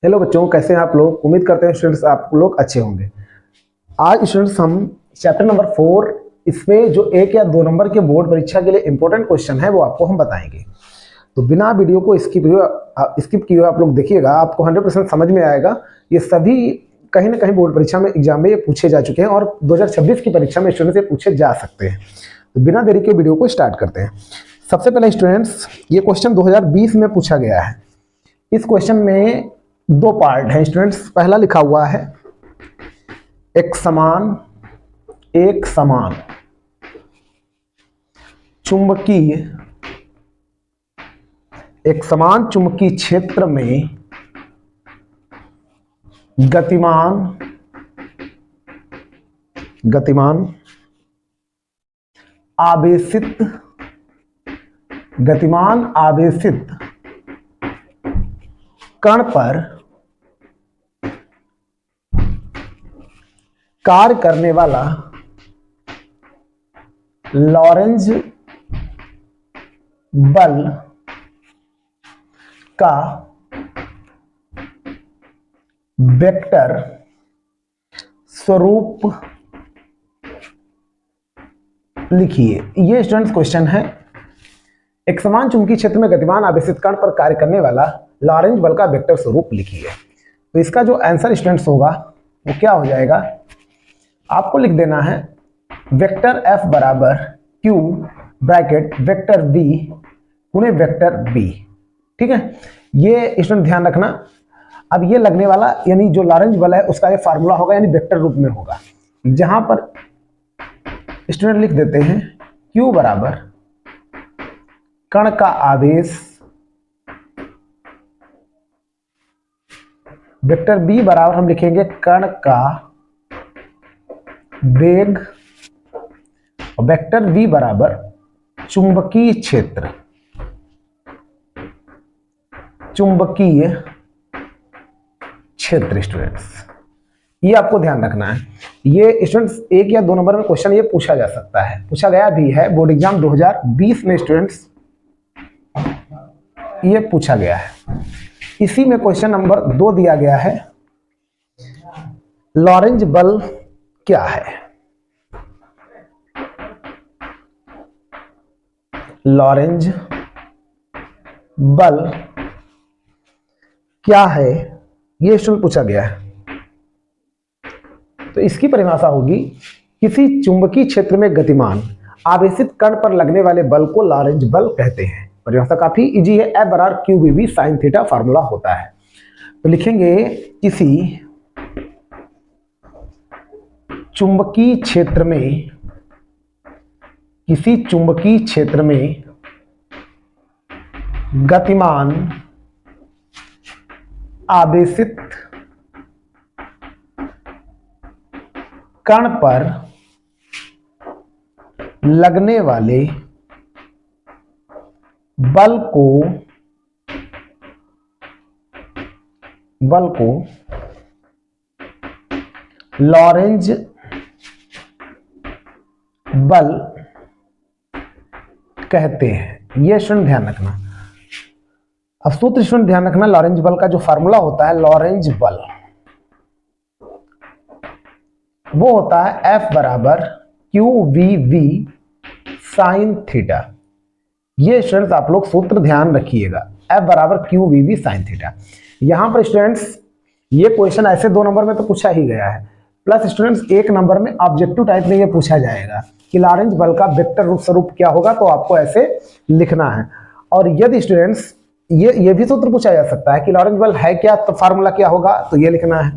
Hello बच्चों, कैसे हैं आप लोग। उम्मीद करते हैं स्टूडेंट्स आप लोग अच्छे होंगे। आज स्टूडेंट्स हम चैप्टर नंबर 4 इसमें जो 1 या 2 नंबर के बोर्ड परीक्षा के लिए इंपॉर्टेंट क्वेश्चन है वो आपको हम बताएंगे। तो बिना वीडियो को स्किप किए आप लोग देखिएगा, आपको 100% समझ में आएगा। ये सभी कहीं ना कहीं बोर्ड परीक्षा में एग्जाम में ये पूछे जा चुके हैं और 2026 की परीक्षा में स्टूडेंट्स ये पूछे जा सकते हैं। तो बिना देरी के वीडियो को स्टार्ट करते हैं। सबसे पहले स्टूडेंट्स, ये क्वेश्चन 2020 में पूछा गया है। इस क्वेश्चन में 2 पार्ट हैं स्टूडेंट्स। पहला लिखा हुआ है एक समान चुंबकीय क्षेत्र में गतिमान आवेशित कण पर कार्य करने वाला लॉरेंज बल का वेक्टर स्वरूप लिखिए। ये स्टूडेंट्स क्वेश्चन है। एक समान चुंबकीय क्षेत्र में गतिमान आवेशित कण पर कार्य करने वाला लॉरेंज बल का वेक्टर स्वरूप लिखिए। तो इसका जो आंसर स्टूडेंट्स होगा वो क्या हो जाएगा, आपको लिख देना है वेक्टर F बराबर Q ब्रैकेट वेक्टर V गुणे वेक्टर B। ठीक है, ये स्टूडेंट ध्यान रखना। अब ये लगने वाला यानी जो लॉरेंज बल है उसका ये फार्मूला होगा, यानी वेक्टर रूप में होगा। जहां पर स्टूडेंट लिख देते हैं Q बराबर कण का आवेश, वेक्टर B बराबर हम लिखेंगे कण का वेग, और वेक्टर V बराबर चुंबकीय क्षेत्र स्टूडेंट्स, ये आपको ध्यान रखना है। ये स्टूडेंट्स 1 या 2 नंबर में क्वेश्चन ये पूछा जा सकता है, पूछा गया भी है बोर्ड एग्जाम 2020 में स्टूडेंट्स ये पूछा गया है। इसी में क्वेश्चन नंबर 2 दिया गया है, लॉरेंज बल क्या है। लॉरेंज बल क्या है, ये स्टूडेंट पूछा गया है। तो इसकी परिभाषा होगी किसी चुंबकीय क्षेत्र में गतिमान आवेशित कण पर लगने वाले बल को लॉरेंज बल कहते हैं। परिभाषा काफी इजी है, F बराबर QVB sin थीटा फार्मूला होता है। तो लिखेंगे किसी चुंबकीय क्षेत्र में गतिमान आवेशित कण पर लगने वाले बल को लॉरेंज बल कहते हैं। यह स्टूडेंट ध्यान रखना। अब सूत्र स्टूडेंट ध्यान रखना, लॉरेंज बल का जो फार्मूला होता है, लॉरेंज बल वो होता है F बराबर QVV sin थीटा। ये स्टूडेंट्स आप लोग सूत्र ध्यान रखिएगा, F बराबर QVV sin थीटा। यहां पर स्टूडेंट्स ये क्वेश्चन ऐसे 2 नंबर में तो पूछा ही गया है, प्लस स्टूडेंट्स 1 नंबर में ऑब्जेक्टिव टाइप में ये पूछा जाएगा कि लॉरेंज बल का वेक्टर रूप स्वरूप क्या होगा, तो आपको ऐसे लिखना है। और यदि स्टूडेंट्स ये भी सूत्र पूछा जा सकता है कि लॉरेंज बल है क्या, तो फार्मूला क्या होगा, तो ये लिखना है।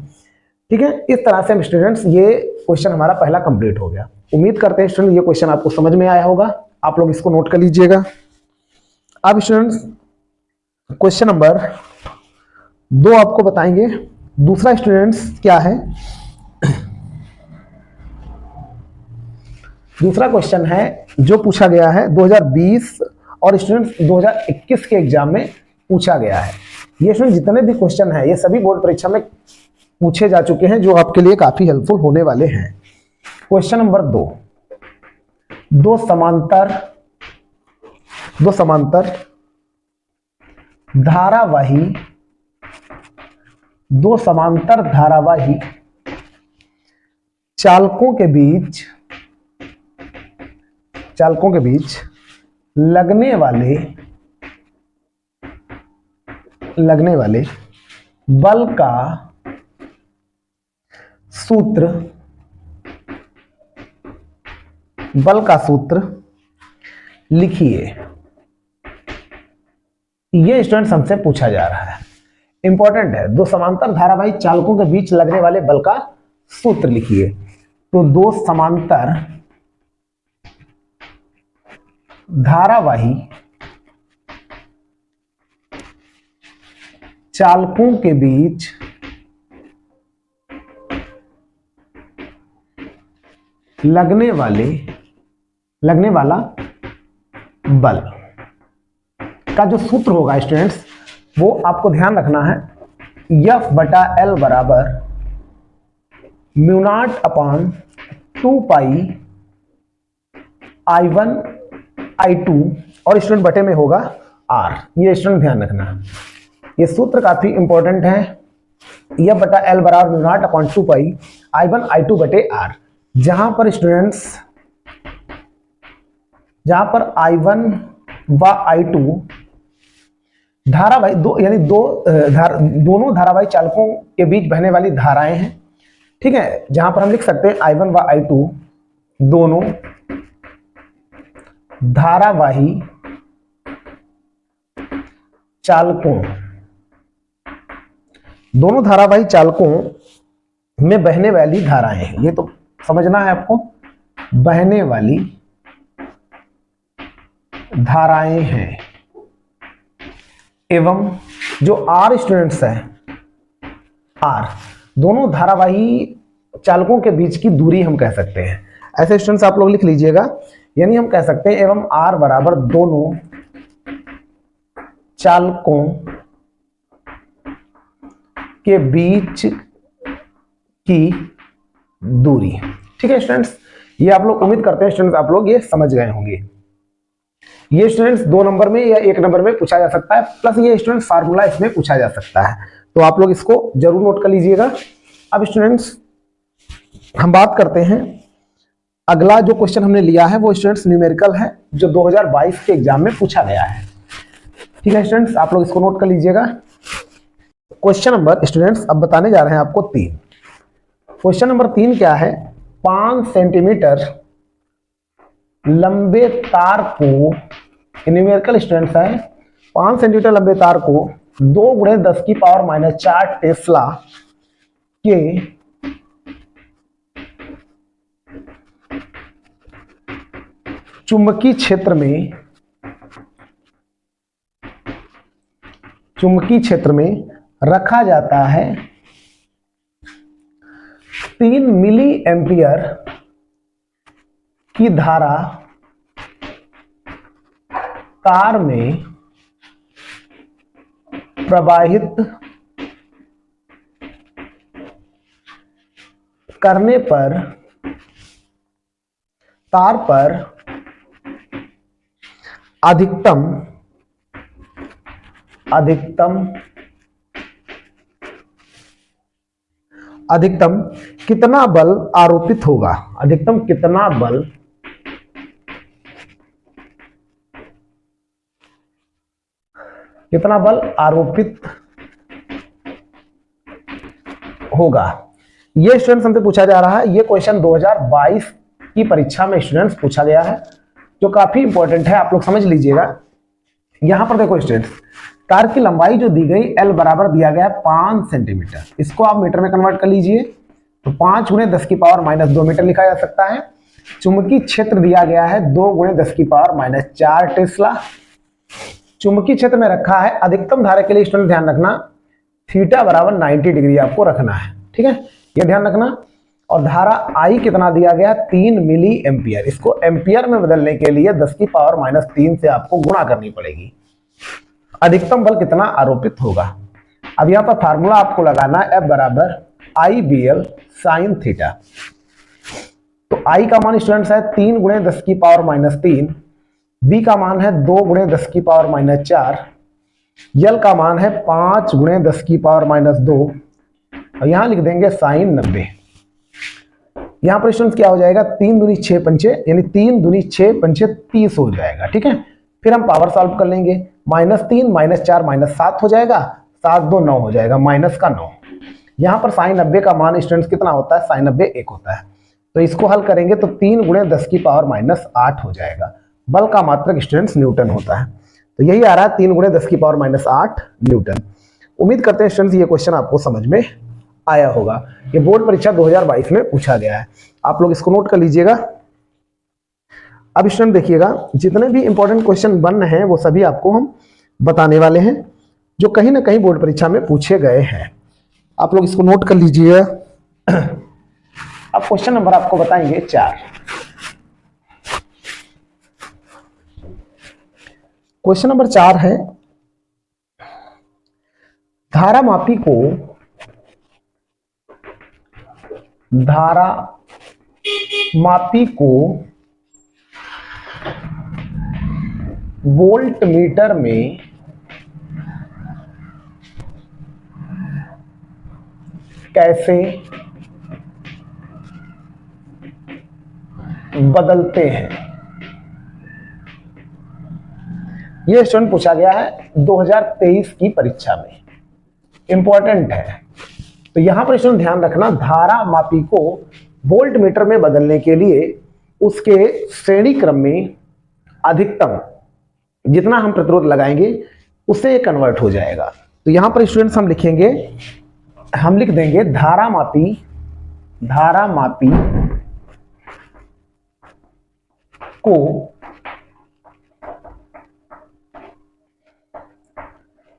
ठीक है, इस तरह से हम स्टूडेंट्स ये क्वेश्चन हमारा पहला कंप्लीट हो गया। उम्मीद करते हैं स्टूडेंट ये क्वेश्चन आपको समझ में आया होगा, आप लोग इसको नोट कर लीजिएगा। अब स्टूडेंट्स क्वेश्चन नंबर 2 आपको बताएंगे। दूसरा स्टूडेंट्स क्या है, दूसरा क्वेश्चन है जो पूछा गया है 2020 और स्टूडेंट्स 2021 के एग्जाम में पूछा गया है। ये स्टूडेंट जितने भी क्वेश्चन है ये सभी बोर्ड परीक्षा में पूछे जा चुके हैं, जो आपके लिए काफी हेल्पफुल होने वाले हैं। क्वेश्चन नंबर 2, दो समांतर धारावाही दो समांतर धारावाही चालकों के बीच लगने वाले बल का सूत्र लिखिए। ये स्टूडेंट्स हमसे पूछा जा रहा है, इंपॉर्टेंट है। दो समांतर धारावाही चालकों के बीच लगने वाले बल का सूत्र लिखिए। तो दो समांतर धारावाही चालकों के बीच लगने वाला बल का जो सूत्र होगा स्टूडेंट्स, वो आपको ध्यान रखना है, F/L बराबर म्यू0 अपॉन 2 पाई I1 I2 और स्टूडेंट बटे में होगा R। ये स्टूडेंट ध्यान रखना, ये सूत्र काफी इंपॉर्टेंट है। F/L बराबर म्यू0 अपॉन 2 पाई I1 I2 बटे R। जहां पर I1 व I2 धारावाही यानी दोनों धारावाही चालकों के बीच बहने वाली धाराएं हैं, ठीक है। जहां पर हम लिख सकते हैं I1 व I2 दोनों धारावाही चालकों में बहने वाली धाराएं हैं। ये तो समझना है आपको, बहने वाली धाराएं हैं। एवं जो R स्टूडेंट्स है, R दोनों धारावाही चालकों के बीच की दूरी हम कह सकते हैं। ऐसे स्टूडेंट्स आप लोग लिख लीजिएगा, यानी हम कह सकते हैं एवं R बराबर दोनों चालकों के बीच की दूरी, ठीक है स्टूडेंट्स। ये आप लोग उम्मीद करते हैं स्टूडेंट्स आप लोग ये समझ गए होंगे। ये स्टूडेंट्स 2 नंबर में या 1 नंबर में पूछा जा सकता है, प्लस ये स्टूडेंट्स फार्मूला इसमें पूछा जा सकता है, तो आप लोग इसको जरूर नोट कर लीजिएगा। अब स्टूडेंट्स हम बात करते हैं, अगला जो क्वेश्चन हमने लिया है वो स्टूडेंट्स न्यूमेरिकल है, जो 2022 के एग्जाम में पूछा गया है, ठीक है स्टूडेंट्स। आप लोग इसको नोट कर लीजिएगा। क्वेश्चन नंबर स्टूडेंट्स अब बताने जा रहे हैं आपको 3। क्वेश्चन नंबर 3 क्या है, 5 सेंटीमीटर लंबे तार को, न्यूमेरिकल स्टूडेंट्स है, 5 सेंटीमीटर लंबे तार को 2 × 10⁻⁴ टेस्ला के चुंबकीय क्षेत्र में रखा जाता है। 3 मिली एम्पियर की धारा तार में प्रवाहित करने पर तार पर अधिकतम कितना बल आरोपित होगा, अधिकतम कितना बल आरोपित होगा। ये स्टूडेंट्स हमसे पूछा जा रहा है। ये क्वेश्चन 2022 की परीक्षा में स्टूडेंट्स पूछा गया है, जो काफी इंपॉर्टेंट है, आप लोग समझ लीजिएगा। यहां पर देखो स्टूडेंट्स, तार की लंबाई जो दी गई L बराबर दिया गया है 5 सेंटीमीटर, इसको आप मीटर में कन्वर्ट कर लीजिए, तो 5 × 10⁻² मीटर लिखा जा सकता है। चुंबकीय क्षेत्र दिया गया है 2 × 10⁻⁴ टेस्ला। चुंबकीय क्षेत्र में रखा है, अधिकतम धारा के लिए स्टूडेंट ध्यान रखना थीटा बराबर 90 डिग्री आपको रखना है, ठीक है, ये ध्यान रखना। और धारा I कितना दिया गया, 3 मिली एम्पियर, इसको एम्पियर में बदलने के लिए 10⁻³ से आपको गुणा करनी पड़ेगी। अधिकतम बल कितना आरोपित होगा। अब यहाँ पर फार्मूला आपको लगाना है F बराबर IBL sin थीटा। तो I का मान स्टूडेंट्स है 3 × 10⁻³ B का मान है 2 × 10⁻⁴, L का मान है 5 × 10⁻², और यहाँ लिख देंगे साइन 90। यहाँ पर स्टूडेंट्स क्या हो जाएगा, 3 दूनी 6 पंचे, यानी 3 दूनी 6 पंचे 30 हो जाएगा। ठीक है, फिर हम पावर सॉल्व कर लेंगे। -3 -4 -7 हो जाएगा, 7 2 9 हो जाएगा, माइनस का 9। यहाँ पर साइन 90 का मान स्टूडेंट्स कितना होता है, साइन 90 1 होता है। तो इसको हल करेंगे तो 3 × 10 की पावर -8 हो जाएगा। बल का मात्रक स्टूडेंट्स न्यूटन होता है। तो यही आ रहा है 3 × 10 की पावर -8 न्यूटन। उम्मीद करते हैं स्टूडेंट्स ये क्वेश्चन आपको समझ में आया होगा। ये बोर्ड परीक्षा 2022 में पूछा गया है, आप लोग इसको नोट कर लीजिएगा। अब स्टूडेंट देखिएगा, जितने भी इंपॉर्टेंट क्वेश्चन बन रहे हैं वो सभी आपको हम बताने वाले हैं, जो कहीं ना कहीं बोर्ड परीक्षा में पूछे गए हैं। आप लोग इसको नोट कर लीजिएगा। अब क्वेश्चन नंबर आपको बताएंगे 4। क्वेश्चन नंबर 4 है, धारा मापी को वोल्ट मीटर में कैसे बदलते हैं। यह स्टूडेंट पूछा गया है 2023 की परीक्षा में, इंपॉर्टेंट है। तो यहां पर स्टूडेंट ध्यान रखना, धारा मापी को वोल्ट मीटर में बदलने के लिए उसके श्रेणी क्रम में अधिकतम जितना हम प्रतिरोध लगाएंगे उससे ये कन्वर्ट हो जाएगा। तो यहां पर स्टूडेंट्स हम लिख देंगे धारा मापी को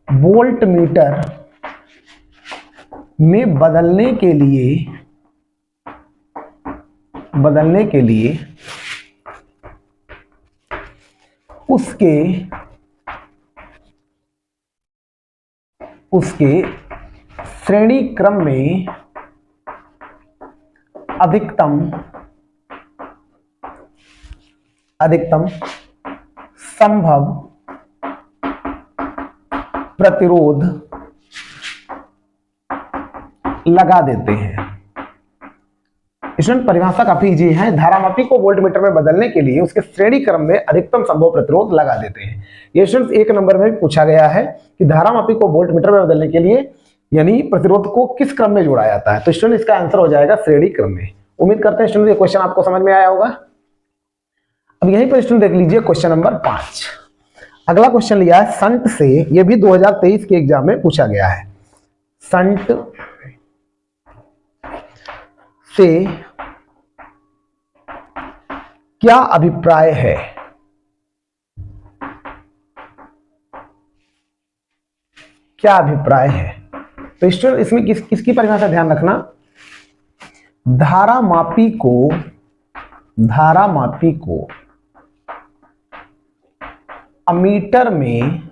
वोल्ट मीटर में बदलने के लिए उसके श्रेणी क्रम में अधिकतम संभव प्रतिरोध लगा देते हैं। स्टूडेंट परिभाषा काफी इजी है, धारामापी को वोल्टमीटर में बदलने के लिए उसके श्रेणी क्रम में अधिकतम संभव प्रतिरोध लगा देते हैं। ये स्टूडेंट 1 नंबर में भी पूछा गया है कि धारामापी को वोल्टमीटर में बदलने के लिए यानी प्रतिरोध को किस क्रम में जोड़ा जाता है। तो स्टूडेंट इसका आंसर हो जाएगा श्रेणी क्रम में। उम्मीद करते हैं स्टूडेंट ये क्वेश्चन आपको समझ में आया होगा। अब यहीं पर स्टूडेंट देख लीजिए क्वेश्चन नंबर 5। अगला क्वेश्चन लिया है संट से, यह भी 2023 के एग्जाम में पूछा गया है। संट से क्या अभिप्राय है? क्या अभिप्राय है? तो स्टूडेंट इसमें किसकी परिभाषा ध्यान रखना, धारामापी को अमीटर में,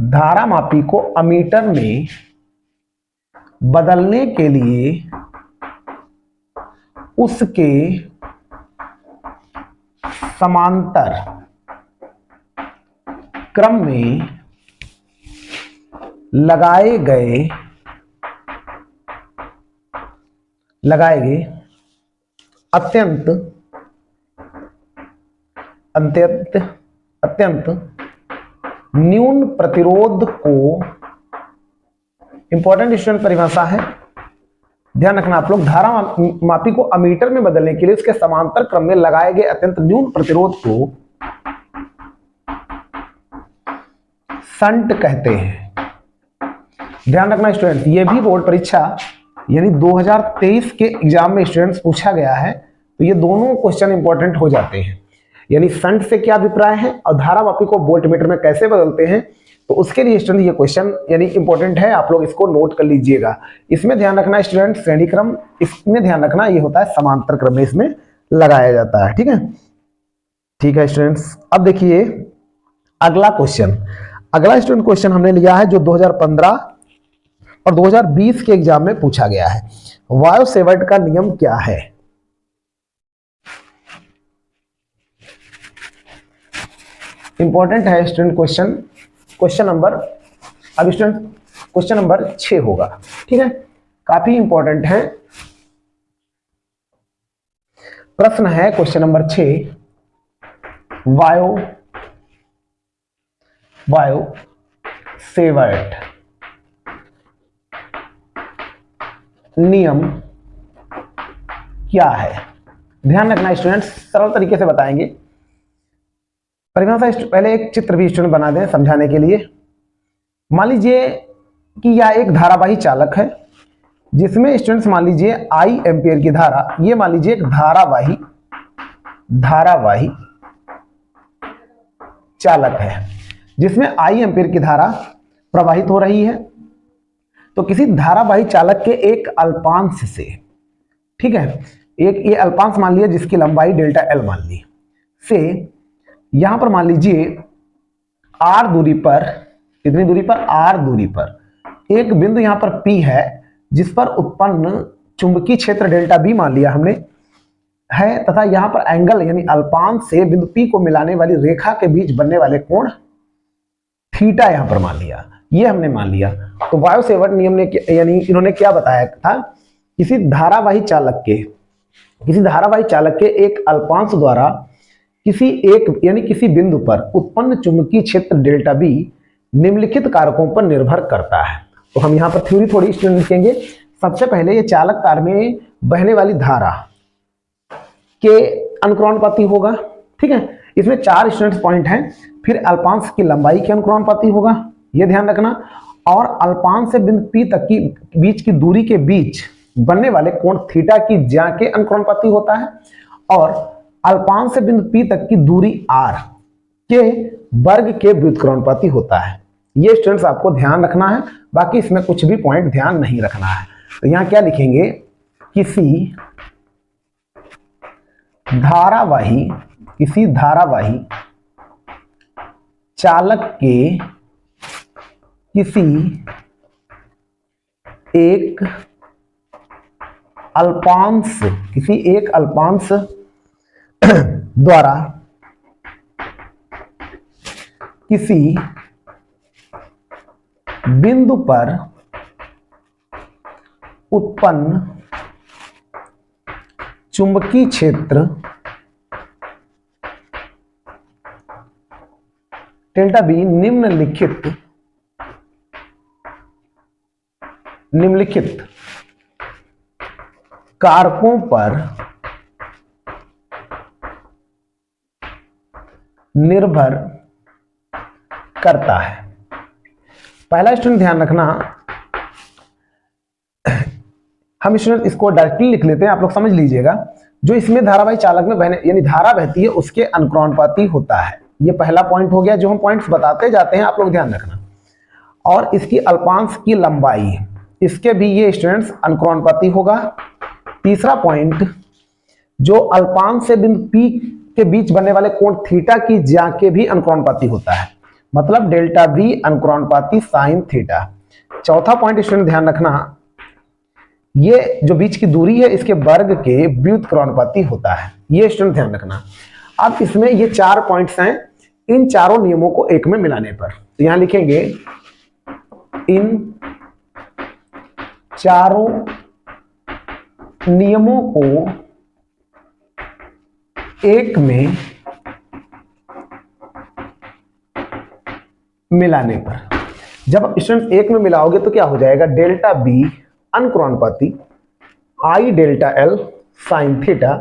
धारामापी को अमीटर में बदलने के लिए उसके समांतर क्रम में लगाए गए अत्यंत न्यून प्रतिरोध को, इंपॉर्टेंट स्टूडेंट परिभाषा है, ध्यान रखना आप लोग, धारामापी को अमीटर में बदलने के लिए उसके समांतर क्रम में लगाए गए अत्यंत न्यून प्रतिरोध को संट कहते हैं। ध्यान रखना स्टूडेंट, ये भी बोर्ड परीक्षा यानी 2023 के एग्जाम में स्टूडेंट्स पूछा गया है, तो ये दोनों क्वेश्चन इंपॉर्टेंट हो जाते हैं। यानी संट से क्या अभिप्राय है और धारामापी को वोल्टमीटर में कैसे बदलते हैं, तो उसके लिए स्टूडेंट ये क्वेश्चन यानी इंपॉर्टेंट है, आप लोग इसको नोट कर लीजिएगा। इसमें ध्यान रखना स्टूडेंट श्रेणी क्रम, इसमें ध्यान रखना ये होता है समांतर क्रम में इसमें लगाया जाता है। ठीक है स्टूडेंट्स। अब देखिए अगला क्वेश्चन, अगला स्टूडेंट क्वेश्चन हमने लिया है जो 2015 और 2020 के एग्जाम में पूछा गया है। वायो सेवर्ट का नियम क्या है? इंपॉर्टेंट है स्टूडेंट क्वेश्चन नंबर। अब स्टूडेंट क्वेश्चन नंबर 6 होगा। ठीक है, काफी इंपॉर्टेंट है प्रश्न है क्वेश्चन नंबर 6। वायो सेवर्ट नियम क्या है? ध्यान रखना स्टूडेंट्स, सरल तरीके से बताएंगे। परिभाषा पहले एक चित्र भी स्टूडेंट बना दें समझाने के लिए। मान लीजिए कि यह एक धारावाही चालक है जिसमें स्टूडेंट्स मान लीजिए आई एम्पियर की धारा, ये मान लीजिए एक धारावाही चालक है जिसमें आई एम्पियर की धारा प्रवाहित हो रही है। तो किसी धारावाही चालक के एक अल्पांश से, ठीक है, एक ये अल्पांश मान लिया जिसकी लंबाई डेल्टा एल मान ली, से यहां पर मान लीजिए आर दूरी पर, कितनी दूरी पर? आर दूरी पर एक बिंदु यहां पर पी है जिस पर उत्पन्न चुंबकीय क्षेत्र डेल्टा बी मान लिया हमने है, तथा यहां पर एंगल यानी अल्पांश से बिंदु पी को मिलाने वाली रेखा के बीच बनने वाले कोण थीटा यहां पर मान लिया, ये हमने मान लिया। तो वायो सेवर्ट नियम ने यानी इन्होंने क्या बताया था, किसी धारावाही चालक के एक अल्पांश द्वारा किसी एक यानी किसी बिंदु पर उत्पन्न चुंबकीय क्षेत्र डेल्टा बी निम्नलिखित कारकों पर निर्भर करता है। तो हम यहाँ पर थ्योरी थोड़ी स्टूडेंट लिखेंगे। सबसे पहले ये चालक तार में बहने वाली धारा के अनुक्रमानुपाती होगा। ठीक है, इसमें 4 स्टूडेंट्स पॉइंट हैं। फिर अल्पांश की लंबाई के अनुक्रमानुपाती होगा, ये ध्यान रखना। और अल्पांश से बिंदु पी तक की बीच की दूरी के बीच बनने वाले कोण थीटा की ज्या के अनुक्रमानुपाती होता है। और अल्पांश से बिंदु पी तक की दूरी आर के वर्ग के व्युत्क्रमानुपाती होता है। ये स्टूडेंट्स आपको ध्यान रखना है, बाकी इसमें कुछ भी पॉइंट ध्यान नहीं रखना है। तो यहां क्या लिखेंगे, किसी धारावाही चालक के किसी एक अल्पांश द्वारा किसी बिंदु पर उत्पन्न चुंबकीय क्षेत्र डेल्टा बी निम्नलिखित कारकों पर निर्भर करता है। पहला स्टूडेंट ध्यान रखना, हम स्टूडेंट इसको डायरेक्टली लिख लेते हैं, आप लोग समझ लीजिएगा। जो इसमें धारावाही चालक में बहने यानी धारा बहती है उसके अनुक्रमानुपाती होता है। ये पहला पॉइंट हो गया, जो हम पॉइंट्स बताते जाते हैं आप लोग ध्यान रखना। और इसकी अल्पांश की लंबाई, इसके भी ये स्टूडेंट्स अनुक्रमानुपाती होगा। तीसरा पॉइंट, जो अल्पांश से बिंदु पी के बीच बनने वाले कोण थीटा की ज्या के भी अनुक्रमानुपाती होता है, मतलब डेल्टा बी अनुक्रमानुपाती साइन थीटा। चौथा पॉइंट स्टूडेंट ध्यान रखना, ये जो बीच की दूरी है इसके वर्ग के व्युत्क्रमानुपाती होता है, ये स्टूडेंट ध्यान रखना। अब इसमें ये 4 पॉइंट्स हैं, इन चारों नियमों को एक में मिलाने पर, तो यहां लिखेंगे इन चारों नियमों को एक में मिलाने पर। जब स्टूडेंट एक में मिलाओगे तो क्या हो जाएगा, डेल्टा बी अनुक्रमानुपाती आई डेल्टा एल साइन थीटा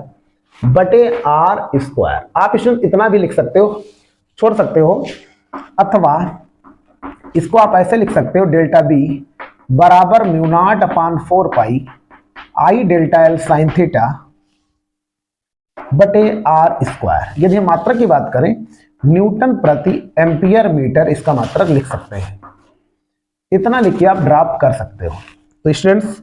बटे आर स्क्वायर। आप स्टूडेंट इतना भी लिख सकते हो, छोड़ सकते हो, अथवा इसको आप ऐसे लिख सकते हो, डेल्टा बी बराबर म्यू नॉट अपान 4 पाई आई डेल्टा एल साइन थीटा बटे आर स्क्वायर। यदि हम मात्रक की बात करें, न्यूटन प्रति एम्पियर मीटर इसका मात्रक लिख सकते हैं। इतना लिख के आप ड्रॉप कर सकते हो। तो स्टूडेंट्स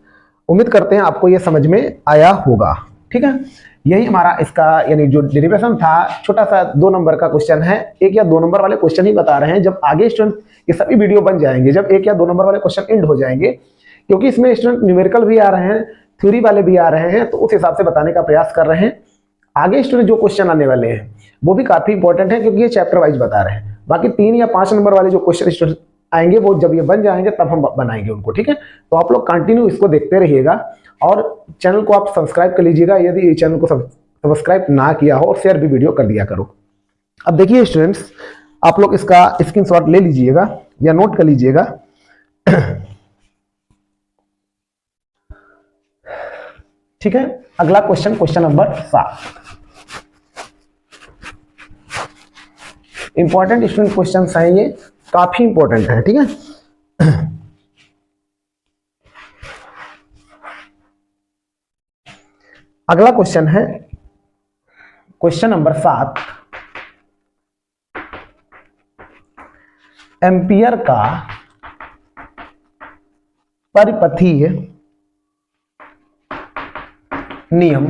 उम्मीद करते हैं आपको ये समझ में आया होगा। ठीक है, यही हमारा इसका यानी जो डेरिवेशन था, छोटा सा 2 नंबर का क्वेश्चन है। 1 या 2 नंबर वाले क्वेश्चन ही बता रहे हैं। जब आगे स्टूडेंट ये सभी वीडियो बन जाएंगे, जब 1 या 2 नंबर वाले क्वेश्चन एंड हो जाएंगे, क्योंकि इसमें स्टूडेंट न्यूमेरिकल भी आ रहे हैं, थ्योरी वाले भी आ रहे हैं, तो उस हिसाब से बताने का प्रयास कर रहे हैं। आगे स्टूडेंट जो क्वेश्चन आने वाले हैं वो भी काफी इंपॉर्टेंट है, क्योंकि ये चैप्टर वाइज बता रहे हैं। बाकी 3 या 5 नंबर वाले जो क्वेश्चन स्टूडेंट आएंगे, वो जब ये बन जाएंगे तब हम बनाएंगे उनको, ठीक है। तो आप लोग कंटिन्यू इसको देखते रहिएगा और चैनल को आप सब्सक्राइब कर लीजिएगा यदि चैनल को सब्सक्राइब ना किया हो, और शेयर भी वीडियो कर दिया करो। अब देखिए स्टूडेंट्स, आप लोग इसका स्क्रीनशॉट ले लीजिएगा या नोट कर लीजिएगा। ठीक है, अगला question, question number 7। Important student question हैं, ये काफी इंपॉर्टेंट है, ठीक है। अगला क्वेश्चन है क्वेश्चन नंबर 7। एम्पियर का परिपथीय नियम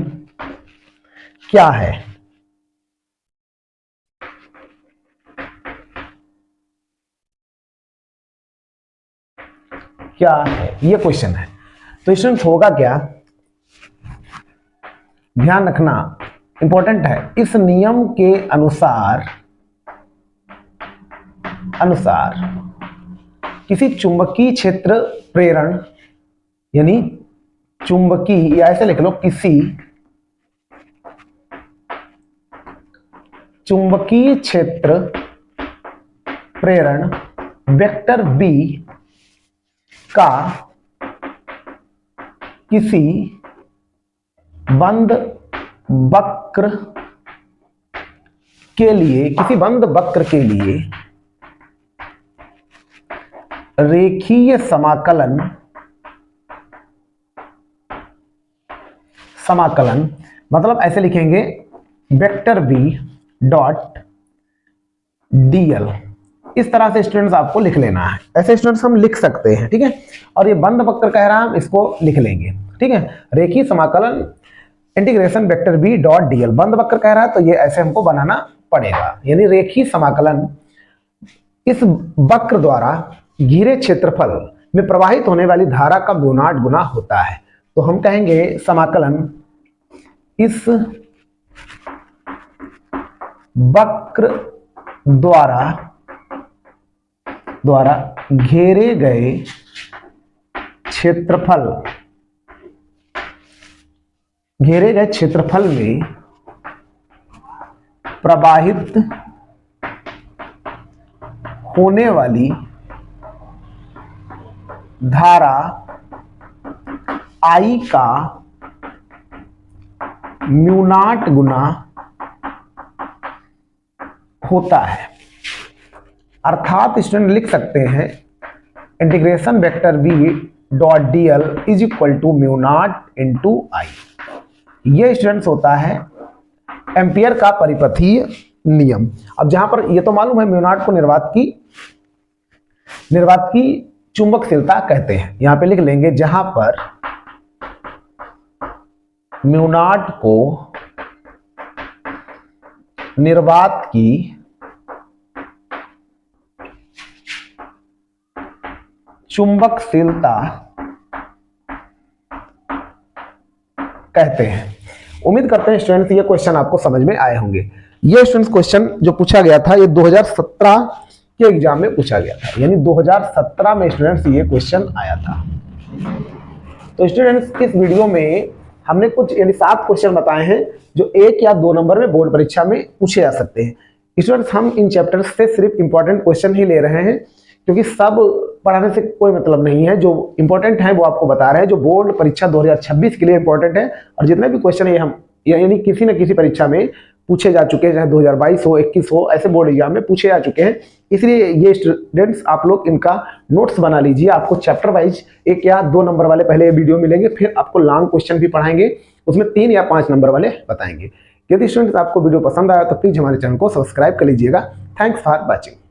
क्या है? क्या है ये क्वेश्चन है। तो स्टूडेंट होगा क्या, ध्यान रखना, इंपॉर्टेंट है। इस नियम के अनुसार किसी चुंबकीय क्षेत्र प्रेरण, यानी चुंबकीय, या ऐसे लिख लो, किसी चुंबकीय क्षेत्र प्रेरण वेक्टर बी का किसी बंद वक्र के लिए रेखीय समाकलन मतलब ऐसे लिखेंगे, वेक्टर बी डॉट डीएल। इस तरह से स्टूडेंट्स आपको लिख लेना है, ऐसे स्टूडेंट्स हम लिख सकते हैं, ठीक है। और ये बंद वक्र कह रहा है, हम इसको लिख लेंगे, ठीक है। रेखीय समाकलन integration vector B dot DL, बंद वक्र कह रहा है तो ये ऐसे हमको बनाना पड़ेगा, यानी रेखीय समाकलन इस वक्र द्वारा घिरे क्षेत्रफल में प्रवाहित होने वाली धारा का म्यू0 गुना होता है। तो हम कहेंगे समाकलन इस वक्र द्वारा घेरे गए क्षेत्रफल में प्रवाहित होने वाली धारा I का म्यू0 गुना होता है। अर्थात स्टूडेंट लिख सकते हैं integration vector B dot DL is equal to म्यू0 इंटू आई। ये स्टूडेंट्स होता है एम्पियर का परिपथीय नियम। अब जहां पर ये तो मालूम है म्यू0 को निर्वात की चुंबकशीलता कहते हैं, यहां पे लिख लेंगे, जहां पर म्यू0 को निर्वात की चुंबकशीलता कहते हैं। उम्मीद करते हैं स्टूडेंट्स ये क्वेश्चन आपको समझ में आए होंगे। ये स्टूडेंट्स क्वेश्चन जो पूछा गया था, ये 2017 के एग्जाम में पूछा गया था, यानी 2017 में स्टूडेंट्स ये क्वेश्चन आया था। तो स्टूडेंट्स इस वीडियो में हमने कुछ यानी 7 क्वेश्चन बताए हैं जो 1 या 2 नंबर में बोर्ड परीक्षा में पूछे जा सकते हैं। स्टूडेंट्स हम इन चैप्टर्स से सिर्फ इंपॉर्टेंट क्वेश्चन ही ले रहे हैं, क्योंकि सब पढ़ाने से कोई मतलब नहीं है। जो इंपॉर्टेंट है वो आपको बता रहे हैं, जो बोर्ड परीक्षा 2026 के लिए इंपॉर्टेंट है। और जितने भी क्वेश्चन है हम यानी किसी न किसी परीक्षा में पूछे जा चुके हैं, चाहे 2022 हो, 21 हो, ऐसे बोर्ड एग्जाम में पूछे जा चुके हैं। इसलिए ये स्टूडेंट्स आप लोग इनका नोट्स बना लीजिए। आपको चैप्टर वाइज 1 या 2 नंबर वाले पहले वीडियो मिलेंगे, फिर आपको लॉन्ग क्वेश्चन भी पढ़ाएंगे, उसमें 3 या 5 नंबर वाले बताएंगे। यदि स्टूडेंट्स आपको वीडियो पसंद आया तो प्लीज हमारे चैनल को सब्सक्राइब कर लीजिएगा। Thanks for watching.